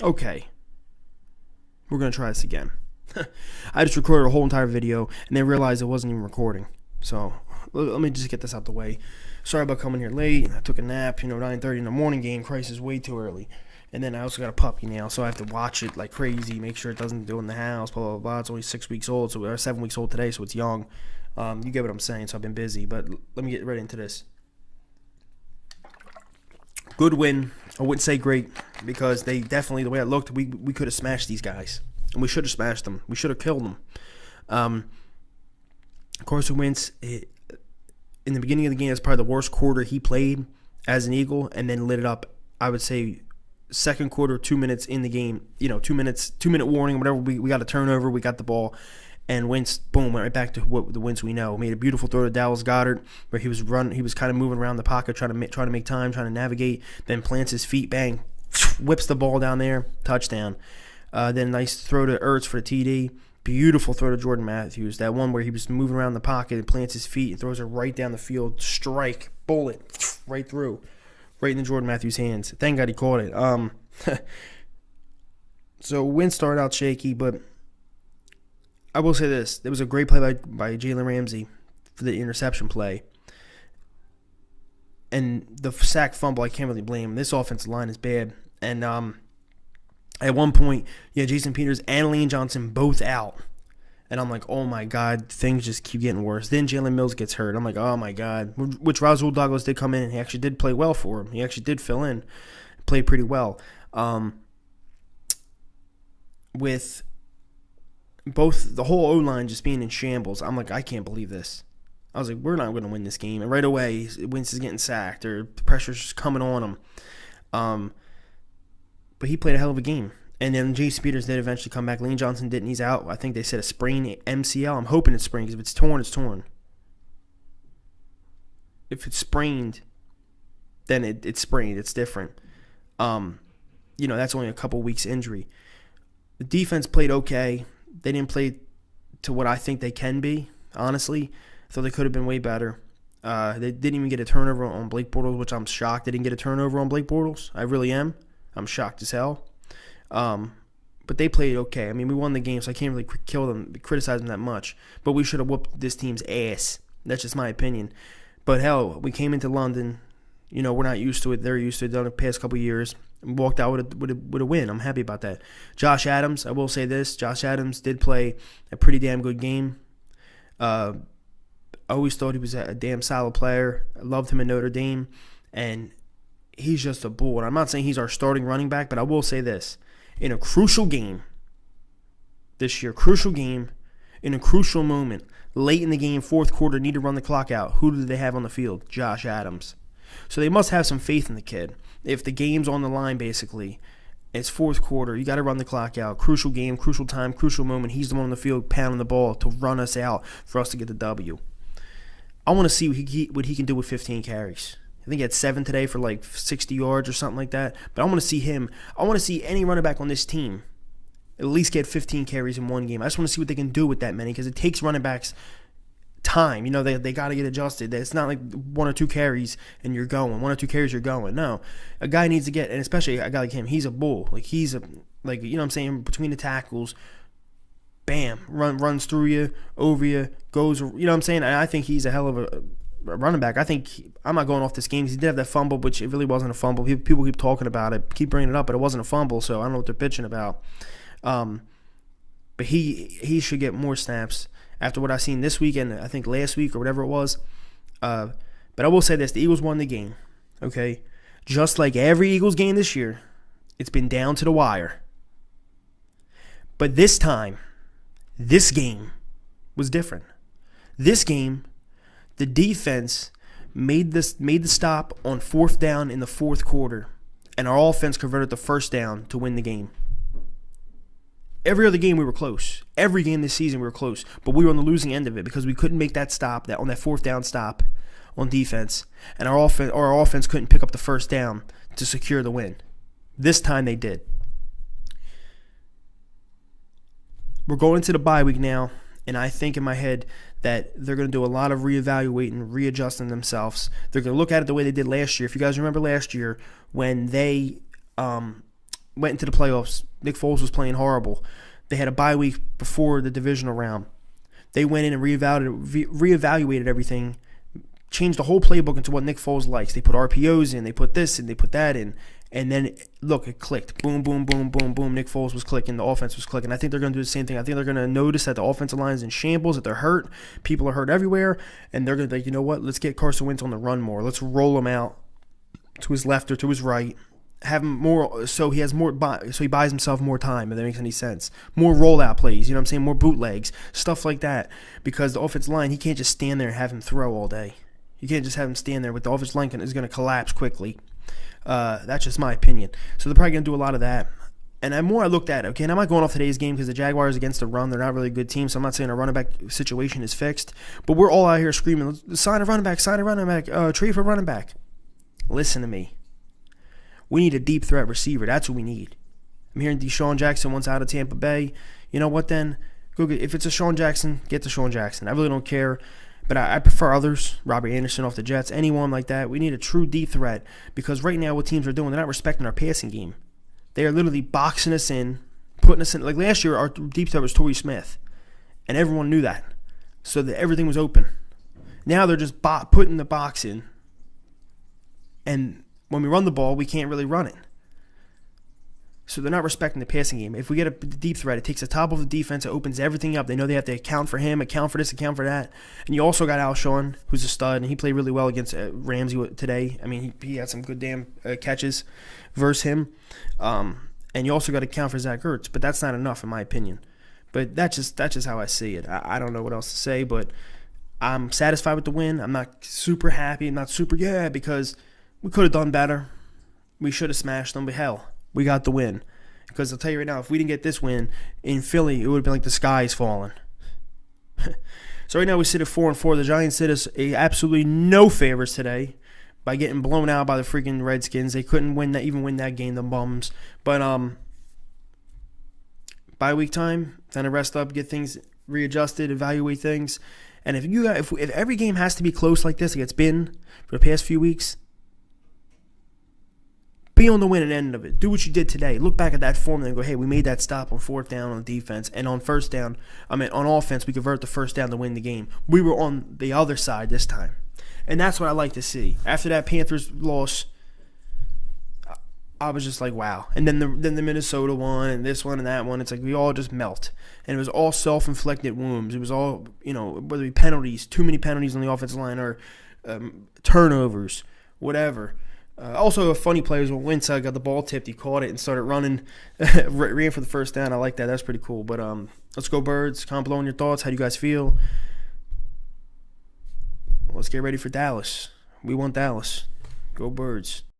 Okay, we're going to try this again. I just recorded a whole entire video and then realized it wasn't even recording. So let me just get this out the way. Sorry about coming here late. I took a nap, 9:30 in the morning game. Christ, is way too early. And then I also got a puppy now, so I have to watch it like crazy, make sure it doesn't do it in the house, blah, blah, blah. It's only 6 weeks old, or 7 weeks old today, so it's young. You get what I'm saying, so I've been busy. But let me get right into this. Good win. I wouldn't say great, because they definitely, the way it looked, we could have smashed these guys. And we should have smashed them. We should have killed them. Carson Wentz, in the beginning of the game, that's probably the worst quarter he played as an Eagle, and then lit it up, I would say, second quarter, 2 minutes in the game, 2-minute warning, whatever, we got a turnover, we got the ball, and Wentz, boom, went right back to what the Wentz we know. Made a beautiful throw to Dallas Goedert, where he was kind of moving around the pocket, trying to make time, trying to navigate, then plants his feet, bang, whips the ball down there, touchdown. Then nice throw to Ertz for the TD. Beautiful throw to Jordan Matthews. That one where he was moving around the pocket and plants his feet and throws it right down the field. Strike. Bullet. Right through. Right into Jordan Matthews' hands. Thank God he caught it. So Wentz started out shaky, but I will say this. There was a great play by Jalen Ramsey for the interception play. And the sack fumble, I can't really blame him. This offensive line is bad. And at one point, Jason Peters and Lane Johnson both out. And I'm like, oh my God, things just keep getting worse. Then Jalen Mills gets hurt. I'm like, oh my God. Which Rasul Douglas did come in, and he actually did play well for him. He actually did fill in, played pretty well. With both the whole O-line just being in shambles, I'm like, I can't believe this. I was like, we're not going to win this game. And right away, Wentz is getting sacked, or the pressure's just coming on him. But he played a hell of a game. And then Jason Peters did eventually come back. Lane Johnson didn't. He's out. I think they said a sprained MCL. I'm hoping it's sprained, because if it's torn, it's torn. If it's sprained, then it's sprained. It's different. That's only a couple weeks injury. The defense played okay. They didn't play to what I think they can be, honestly. I thought they could have been way better. They didn't even get a turnover on Blake Bortles, which I'm shocked they didn't get a turnover on Blake Bortles. I really am. I'm shocked as hell. But they played okay. I mean, we won the game, so I can't really criticize them that much. But we should have whooped this team's ass. That's just my opinion. But hell, we came into London. We're not used to it. They're used to it. Done the past couple of years. And walked out with a win. I'm happy about that. Josh Adams, I will say this. Josh Adams did play a pretty damn good game. I always thought he was a damn solid player. I loved him in Notre Dame. And he's just a bull. And I'm not saying he's our starting running back, but I will say this. In a crucial game this year, in a crucial moment, late in the game, fourth quarter, need to run the clock out. Who do they have on the field? Josh Adams. So they must have some faith in the kid. If the game's on the line, basically, it's fourth quarter, you got to run the clock out. Crucial game, crucial time, crucial moment. He's the one on the field pounding the ball to run us out for us to get the W. I want to see what he can do with 15 carries. I think he had 7 today for like 60 yards or something like that. But I want to see him. I want to see any running back on this team at least get 15 carries in one game. I just want to see what they can do with that many, because it takes running backs time. They got to get adjusted. It's not like 1 or 2 carries and you're going. 1 or 2 carries, you're going. No. A guy needs to get, and especially a guy like him, he's a bull. Between the tackles, bam, runs through you, over you, goes, And I think he's a hell of a running back. I'm not going off this game. He did have that fumble, which it really wasn't a fumble. People keep talking about it, keep bringing it up, but it wasn't a fumble, so I don't know what they're bitching about. But he should get more snaps after what I've seen this week and I think last week or whatever it was. But I will say this, the Eagles won the game, okay? Just like every Eagles game this year, it's been down to the wire. But this time, this game was different. This game, the defense made the stop on 4th down in the 4th quarter, and our offense converted the 1st down to win the game. Every other game we were close. Every game this season we were close, but we were on the losing end of it because we couldn't make that stop on that 4th down stop on defense, and our offense couldn't pick up the 1st down to secure the win. This time they did. We're going into the bye week now, and I think in my head that they're going to do a lot of reevaluating, readjusting themselves. They're going to look at it the way they did last year. If you guys remember last year when they went into the playoffs. Nick Foles was playing horrible. They had a bye week before the divisional round. They went in and reevaluated everything, changed the whole playbook into what Nick Foles likes. They put RPOs in, they put this in, they put that in, and then, look, it clicked. Boom, boom, boom, boom, boom. Nick Foles was clicking. The offense was clicking. I think they're going to do the same thing. I think they're going to notice that the offensive line is in shambles, that they're hurt. People are hurt everywhere, and they're going to be like, you know what? Let's get Carson Wentz on the run more. Let's roll him out to his left or to his right. Have him more, so he has more, so he buys himself more time, if that makes any sense. More rollout plays, you know what I'm saying? More bootlegs, stuff like that. Because the offensive line, he can't just stand there and have him throw all day. You can't just have him stand there with the offensive line is going to collapse quickly. That's just my opinion. So they're probably going to do a lot of that. And the more I looked at it, okay, and I'm not going off today's game because the Jaguars against the run, they're not really a good team, so I'm not saying a running back situation is fixed. But we're all out here screaming, sign a running back, trade for running back. Listen to me. We need a deep threat receiver. That's what we need. I'm hearing Deshaun Jackson wants out of Tampa Bay. You know what then? Go get, if it's a Deshaun Jackson, get Deshaun Jackson. I really don't care. But I prefer others. Robert Anderson off the Jets. Anyone like that. We need a true deep threat. Because right now what teams are doing, they're not respecting our passing game. They are literally boxing us in, putting us in. Like last year, our deep threat was Torrey Smith. And everyone knew that. So that everything was open. Now they're just putting the box in. And when we run the ball, we can't really run it. So they're not respecting the passing game. If we get a deep threat, it takes the top of the defense. It opens everything up. They know they have to account for him, account for this, account for that. And you also got Alshon, who's a stud, and he played really well against Ramsey today. I mean, he had some good damn catches versus him. And you also got to account for Zach Ertz, but that's not enough in my opinion. But that's just how I see it. I don't know what else to say, but I'm satisfied with the win. I'm not super happy, not super because we could have done better. We should have smashed them, but hell, we got the win. Because I'll tell you right now, if we didn't get this win in Philly, it would have been like the sky's falling. So right now we sit at 4-4. The Giants did us absolutely no favors today by getting blown out by the freaking Redskins. They couldn't win that game, the bums. But bye week time, time to rest up, get things readjusted, evaluate things. And if every game has to be close like this, like it's been for the past few weeks, be on the winning end of it. Do what you did today. Look back at that formula and go, hey, we made that stop on fourth down on defense. And on on offense, we convert the first down to win the game. We were on the other side this time. And that's what I like to see. After that Panthers loss, I was just like, wow. And then the Minnesota one and this one and that one, it's like we all just melt. And it was all self-inflicted wounds. It was all, whether it be penalties, too many penalties on the offensive line or turnovers, whatever. Also, a funny play was when Wentz got the ball tipped. He caught it and started running, ran for the first down. I like that. That's pretty cool. But let's go Birds. Comment below on your thoughts. How do you guys feel? Let's get ready for Dallas. We want Dallas. Go Birds.